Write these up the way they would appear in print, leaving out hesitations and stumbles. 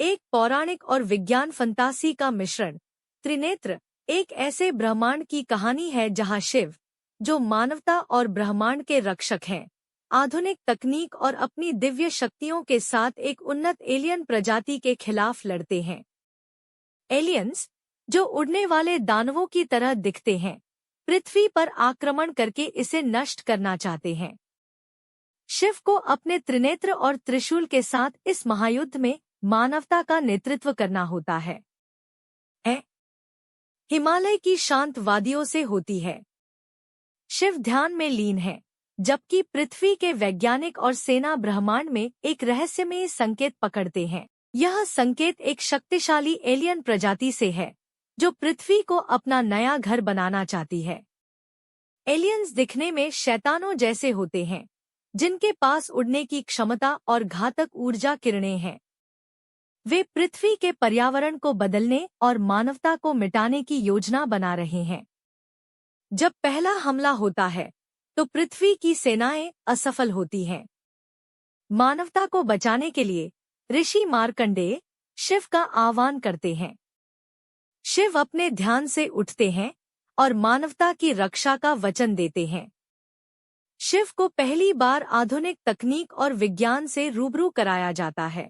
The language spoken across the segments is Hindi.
एक पौराणिक और विज्ञान फंतासी का मिश्रण। त्रिनेत्र एक ऐसे ब्रह्मांड की कहानी है जहां शिव, जो मानवता और ब्रह्मांड के रक्षक हैं, आधुनिक तकनीक और अपनी दिव्य शक्तियों के साथ एक उन्नत एलियन प्रजाति के खिलाफ लड़ते हैं। एलियंस, जो उड़ने वाले दानवों की तरह दिखते हैं, पृथ्वी पर आक्रमण करके इसे नष्ट करना चाहते हैं। शिव को अपने त्रिनेत्र और त्रिशूल के साथ इस महायुद्ध में मानवता का नेतृत्व करना होता है। हिमालय की शांत वादियों से होती है। शिव ध्यान में लीन है, जबकि पृथ्वी के वैज्ञानिक और सेना ब्रह्मांड में एक रहस्यमयी संकेत पकड़ते हैं। यह संकेत एक शक्तिशाली एलियन प्रजाति से है, जो पृथ्वी को अपना नया घर बनाना चाहती है। एलियंस दिखने में शैतानों जैसे होते हैं, जिनके पास उड़ने की क्षमता और घातक ऊर्जा किरणें हैं। वे पृथ्वी के पर्यावरण को बदलने और मानवता को मिटाने की योजना बना रहे हैं। जब पहला हमला होता है, तो पृथ्वी की सेनाएं असफल होती हैं। मानवता को बचाने के लिए ऋषि मार्कंडेय शिव का आह्वान करते हैं। शिव अपने ध्यान से उठते हैं और मानवता की रक्षा का वचन देते हैं। शिव को पहली बार आधुनिक तकनीक और विज्ञान से रूबरू कराया जाता है।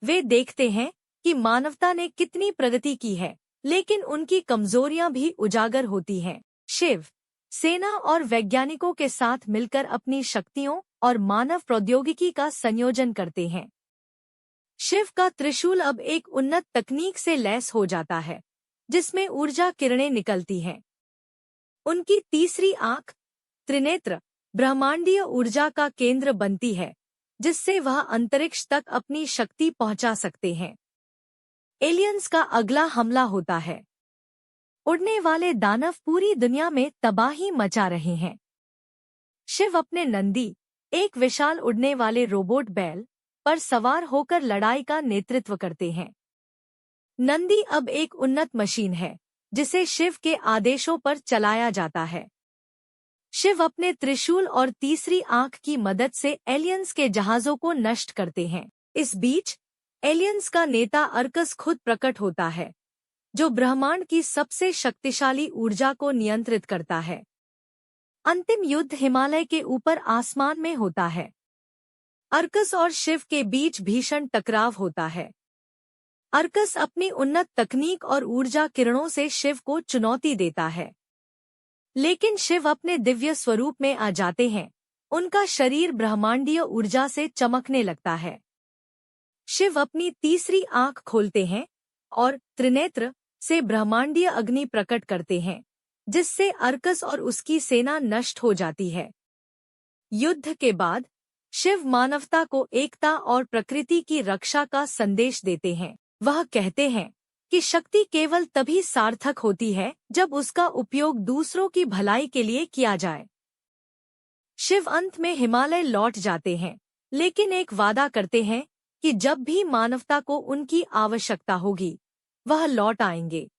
वे देखते हैं कि मानवता ने कितनी प्रगति की है, लेकिन उनकी कमजोरियां भी उजागर होती हैं। शिव सेना और वैज्ञानिकों के साथ मिलकर अपनी शक्तियों और मानव प्रौद्योगिकी का संयोजन करते हैं। शिव का त्रिशूल अब एक उन्नत तकनीक से लैस हो जाता है, जिसमें ऊर्जा किरणें निकलती हैं। उनकी तीसरी आंख, त्रिनेत्र, ब्रह्मांडीय ऊर्जा का केंद्र बनती है, जिससे वह अंतरिक्ष तक अपनी शक्ति पहुंचा सकते हैं। एलियंस का अगला हमला होता है। उड़ने वाले दानव पूरी दुनिया में तबाही मचा रहे हैं। शिव अपने नंदी, एक विशाल उड़ने वाले रोबोट बैल, पर सवार होकर लड़ाई का नेतृत्व करते हैं। नंदी अब एक उन्नत मशीन है, जिसे शिव के आदेशों पर चलाया जाता है। शिव अपने त्रिशूल और तीसरी आंख की मदद से एलियंस के जहाजों को नष्ट करते हैं। इस बीच एलियंस का नेता अर्कस खुद प्रकट होता है, जो ब्रह्मांड की सबसे शक्तिशाली ऊर्जा को नियंत्रित करता है। अंतिम युद्ध हिमालय के ऊपर आसमान में होता है। अर्कस और शिव के बीच भीषण टकराव होता है। अर्कस अपनी उन्नत तकनीक और ऊर्जा किरणों से शिव को चुनौती देता है, लेकिन शिव अपने दिव्य स्वरूप में आ जाते हैं। उनका शरीर ब्रह्मांडीय ऊर्जा से चमकने लगता है। शिव अपनी तीसरी आंख खोलते हैं और त्रिनेत्र से ब्रह्मांडीय अग्नि प्रकट करते हैं, जिससे अर्कस और उसकी सेना नष्ट हो जाती है। युद्ध के बाद शिव मानवता को एकता और प्रकृति की रक्षा का संदेश देते हैं। वह कहते हैं कि शक्ति केवल तभी सार्थक होती है जब उसका उपयोग दूसरों की भलाई के लिए किया जाए। शिव अंत में हिमालय लौट जाते हैं, लेकिन एक वादा करते हैं कि जब भी मानवता को उनकी आवश्यकता होगी, वह लौट आएंगे।